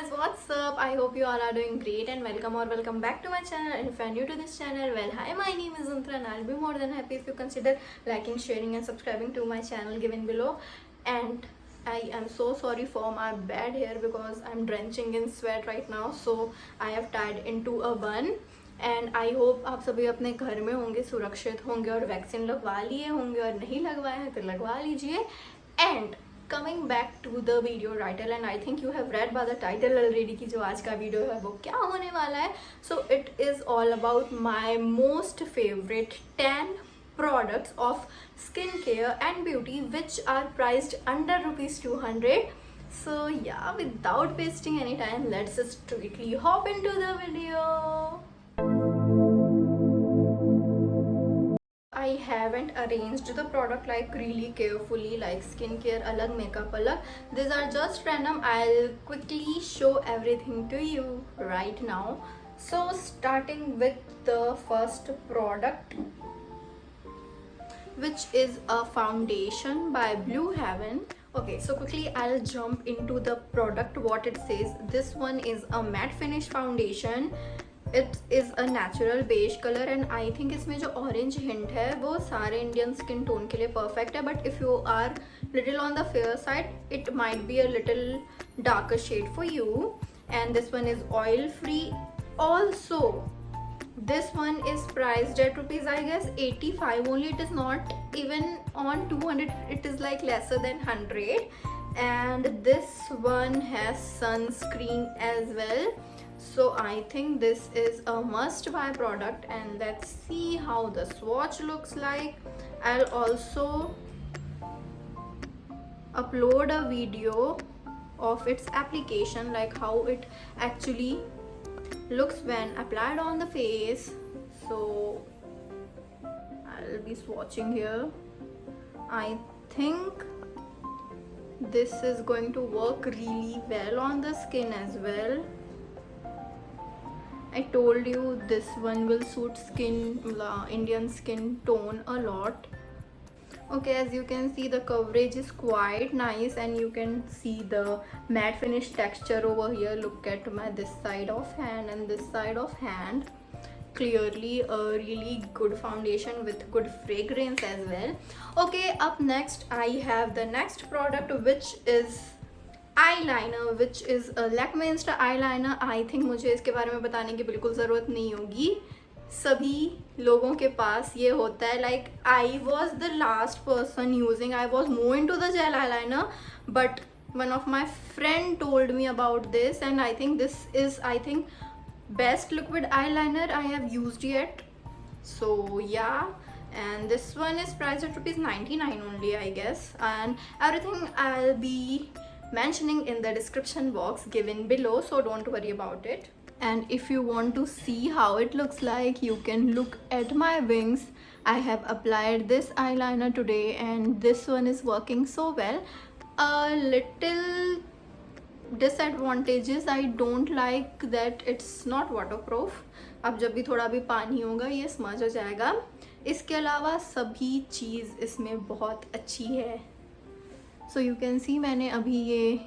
guys, what's up? I hope you all are doing great and welcome back to my channel. And if you are new to this channel, well, hi, my name is Untra and I'll be more than happy if you consider liking, sharing and subscribing to my channel given below. And I am so sorry for my bad hair because I'm drenching in sweat right now, so I have tied into a bun. And I hope आप सभी अपने घर में होंगे, सुरक्षित होंगे और vaccine लगवा लिए होंगे, और नहीं लगवाए हैं तो लगवा लीजिए. And coming back to the video title, and I think you have read by the title already कि जो आज का वीडियो है वो क्या होने वाला है. So it is all about my most favourite 10 products of skincare and beauty which are priced under ₹200. So yeah, without wasting any time, let's strictly hop into the video. I haven't arranged the product like really carefully, like skincare alag, makeup alag. These are just random. I'll quickly show everything to you right now. So starting with the first product, which is a foundation by Blue Heaven. Okay, so quickly I'll jump into the product, what it says. This one is a matte finish foundation. It is a natural beige colour and I think इसमें जो orange hint है वो सारे Indian skin tone के लिए perfect है, but if you are little on the fair side it might be a little darker shade for you. And this one is oil free also. This one is priced at rupees, I guess, 85 only. It is not even on 200. It is like lesser than 100. And this one has sunscreen as well. So I think this is a must buy product, and let's see how the swatch looks like. I'll also upload a video of its application, like how it actually looks when applied on the face. So I'll be swatching here. I think this is going to work really well on the skin as well. I told you this one will suit Indian skin tone a lot. Okay, as you can see, the coverage is quite nice and you can see the matte finish texture over here. Look at this side of hand and this side of hand. Clearly a really good foundation with good fragrance as well. Okay, up next I have the next product, which is eyeliner, which is a Lakme Insta eyeliner. I think मुझे इसके बारे में बताने की बिल्कुल ज़रूरत नहीं होगी, सभी लोगों के पास ये होता है. Like I was the last person using, I was more into the gel eyeliner, but one of my friend told me about this and I think this is, I think, best liquid eyeliner I have used yet. So yeah, and this one is priced at ₹99 only, I guess, and everything I'll be mentioning in the description box given below, so don't worry about it. And if you want to see how it looks like, you can look at my wings. I have applied this eyeliner today and this one is working so well. A little disadvantages, I don't like that it's not waterproof. अब जब भी थोड़ा भी पानी होगा ये smudge हो जाएगा. इसके अलावा सभी चीज़ इसमें बहुत अच्छी है. सो यू कैन सी मैंने अभी ये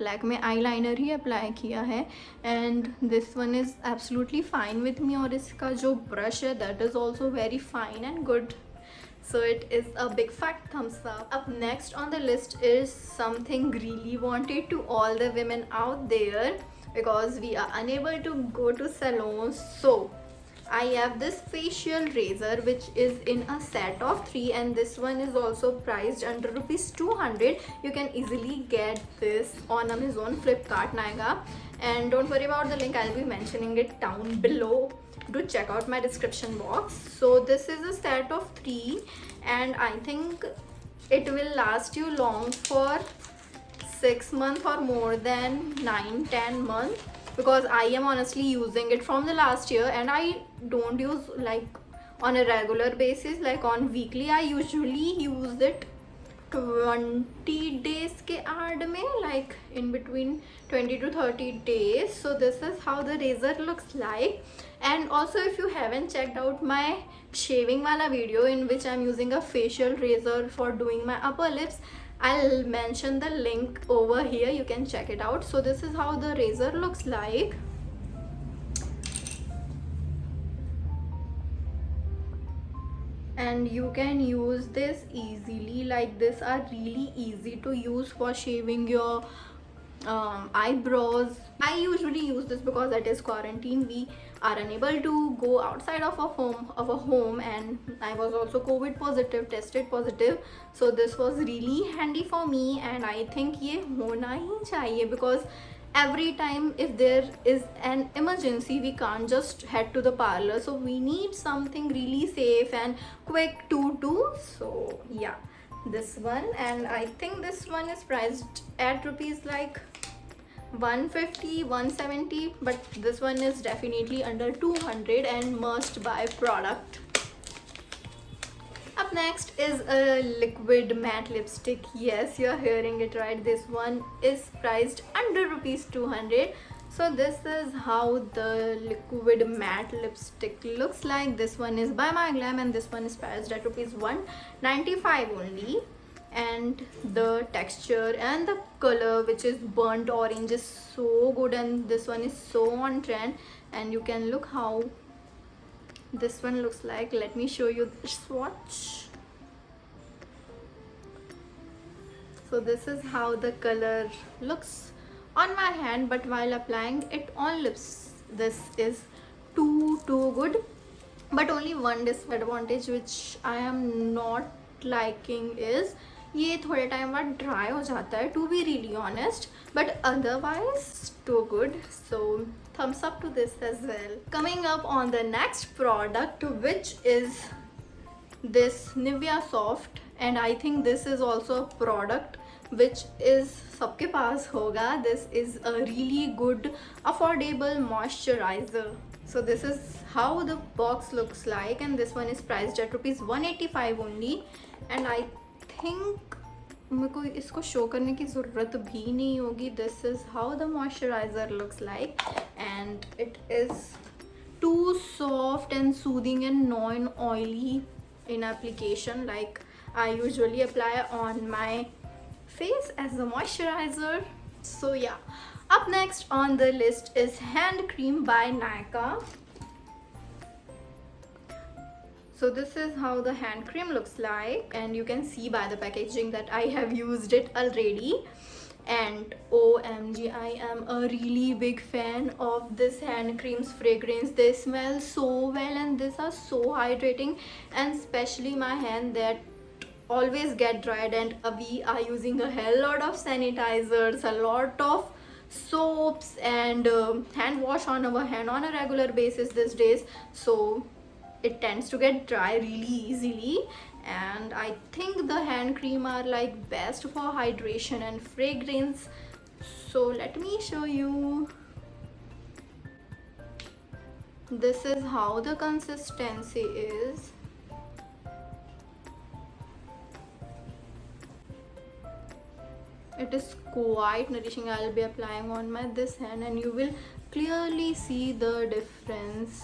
लैक्मे आईलाइनर ही अप्लाई किया है and this one is absolutely fine with me. और इसका जो ब्रश है that is also very fine and good. So it is a big fat thumbs up. Up next on the list is something really wanted to all the women out there because we are unable to go to salons. So I have this facial razor which is in a set of 3 and this one is also priced under ₹200. You can easily get this on Amazon, Flipkart, Nykaa, and don't worry about the link, I'll be mentioning it down below. Do check out my description box. So this is a set of 3 and I think it will last you long for 6 months or more than 9-10 months, because I am honestly using it from the last year and I don't use like on a regular basis, like on weekly. I usually use it 20 days के आड़ में, like in between 20 to 30 days. So this is how the razor looks like. And also if you haven't checked out my shaving wala video in which I'm using a facial razor for doing my upper lips, I'll mention the link over here, you can check it out. So this is how the razor looks like. And you can use this easily, like this are really easy to use for shaving your eyebrows. I usually use this because it is quarantine, we are unable to go outside of our home, and I was also COVID positive, tested positive, so this was really handy for me. And I think ye hona hi chahiye, because every time if there is an emergency, we can't just head to the parlor, so we need something really safe and quick to do. So yeah, this one. And I think this one is priced at rupees like 150, 170, but this one is definitely under 200 and must buy product. Up next is a liquid matte lipstick. Yes, you are hearing it right, this one is priced under rupees 200. So this is how the liquid matte lipstick looks like. This one is by My Glam and this one is priced at rupees 195 only. And the texture and the color, which is burnt orange, is so good, and this one is so on trend. And you can look how this one looks like. Let me show you the swatch. So this is how the color looks on my hand, but while applying it on lips, this is too good. But only one disadvantage which I am not liking is ये थोड़े time बाद dry हो जाता है, to be really honest, but otherwise too good. So thumbs up to this as well. Coming up on the next product, which is this Nivea Soft, and I think this is also a product which is सबके पास होगा. This is a really good affordable moisturizer. So this is how the box looks like, and this one is priced at rupees 185 only. And I think मेरे को इसको show करने की ज़रूरत भी नहीं होगी. This is how the moisturizer looks like, and it is too soft and soothing and non-oily in application. Like I usually apply on my face as a moisturizer. So yeah, up next on the list is hand cream by Nykaa. So this is how the hand cream looks like, and you can see by the packaging that I have used it already. And OMG, I am a really big fan of this hand cream's fragrance. They smell so well and these are so hydrating, and especially my hand that always get dried, and we are using a hell lot of sanitizers, a lot of soaps and hand wash on our hand on a regular basis these days, so it tends to get dry really easily. And I think the hand cream are like best for hydration and fragrance. So let me show you. This is how the consistency is. It is quite nourishing. I'll be applying on my this hand and you will clearly see the difference.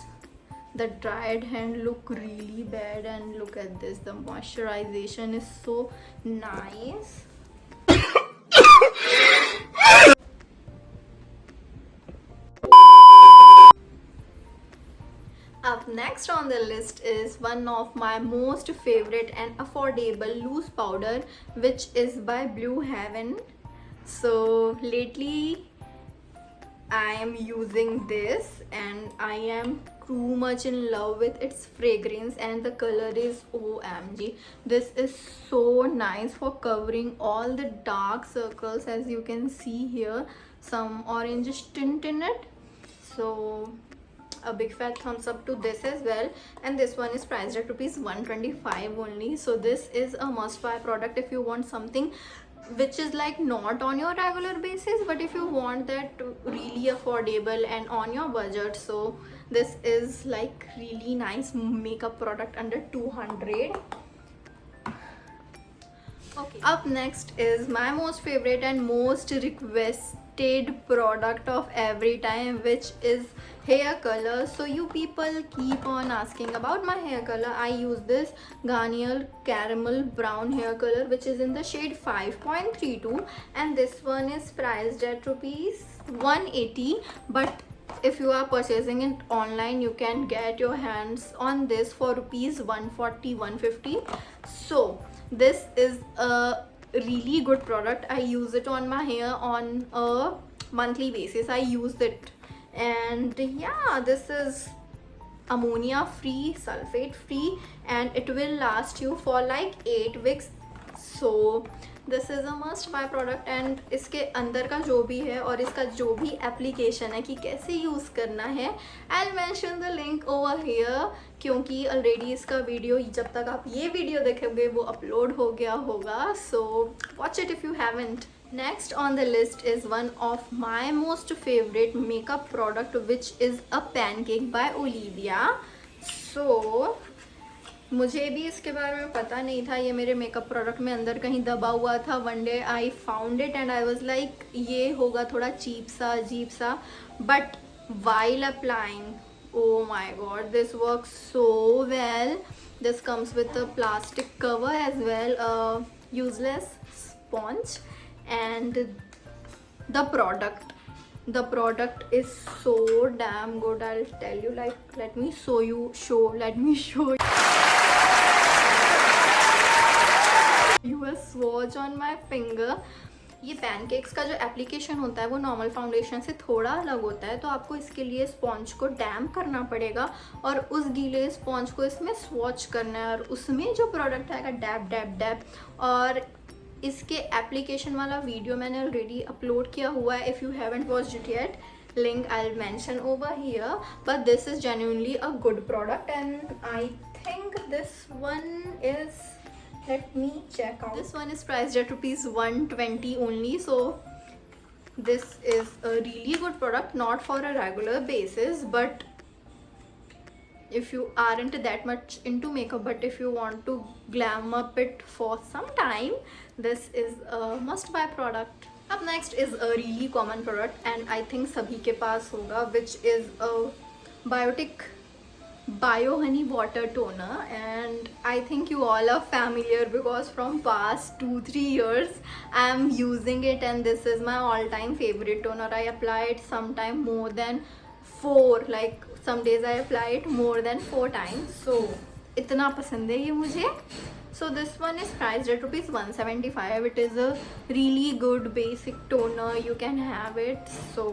The dried hand look really bad, and look at this, the moisturization is so nice. Up next on the list is one of my most favorite and affordable loose powder, which is by Blue Heaven. So lately I am using this and I am too much in love with its fragrance, and the color is OMG. This is so nice for covering all the dark circles, as you can see here, some orange tint in it. So a big fat thumbs up to this as well. And this one is priced at rupees 125 only. So this is a must buy product if you want something which is like not on your regular basis, but if you want that really affordable and on your budget. So this is like really nice makeup product under 200. Okay, up next is my most favorite and most hated product of every time, which is hair color. So you people keep on asking about my hair color. I use this Garnier caramel brown hair color, which is in the shade 5.32, and this one is priced at rupees 180. But if you are purchasing it online, you can get your hands on this for rupees 140 150. So this is a really good product. I use it on my hair on a monthly basis. I use it, and yeah, this is ammonia free, sulfate free, and it will last you for like 8 weeks. So this is a must by product. And इसके अंदर का जो भी है और इसका जो भी एप्लीकेशन है कि कैसे यूज़ करना है, I will mention the link over here, क्योंकि ऑलरेडी इसका वीडियो जब तक आप ये वीडियो देखोगे वो अपलोड हो गया होगा. So watch it if you haven't. Next on the list is one of my most favorite makeup product, which is a pancake by Olivia. So मुझे भी इसके बारे में पता नहीं था, ये मेरे मेकअप प्रोडक्ट में अंदर कहीं दबा हुआ था. One day I found it and I was like ये होगा थोड़ा चीप सा अजीब सा, but while applying oh my God this work so well. This comes with a plastic cover as well, useless sponge, and the product is so damn good. I'll tell you, like let me show you a swatch on my finger. ये pancakes का जो application होता है वो normal foundation से थोड़ा अलग होता है, तो आपको इसके लिए स्पॉन्ज को डैम करना पड़ेगा और उस गीले स्पॉन्ज को इसमें स्वॉच करना है और उसमें जो प्रोडक्ट आएगा डैब डैब डैब. और इसके एप्लीकेशन वाला वीडियो मैंने ऑलरेडी अपलोड किया हुआ है. If you haven't watched it yet, link I will mention over here. But this is genuinely a good product and I think this one is, let me check out, this one is priced at rupees 120 only. So this is a really good product, not for a regular basis, but if you aren't that much into makeup, but if you want to glam up it for some time, this is a must buy product. Up next is a really common product and I think sabhi ke paas hoga, which is a Biotic Bio Honey Water Toner, and I think you all are familiar because from past 2-3 years I am using it and this is my all time favorite toner. I apply it sometime more than 4, like some days I apply it more than 4 times. So इतना पसंद है ये मुझे. So this one is priced at rupees 175. It is a really good basic toner. You can have it. So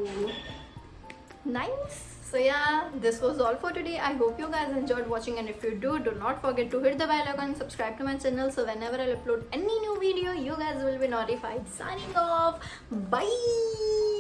nice. So yeah, this was all for today. I hope you guys enjoyed watching, and if you do not forget to hit the bell icon and subscribe to my channel, so whenever I upload any new video, you guys will be notified. Signing off. Bye.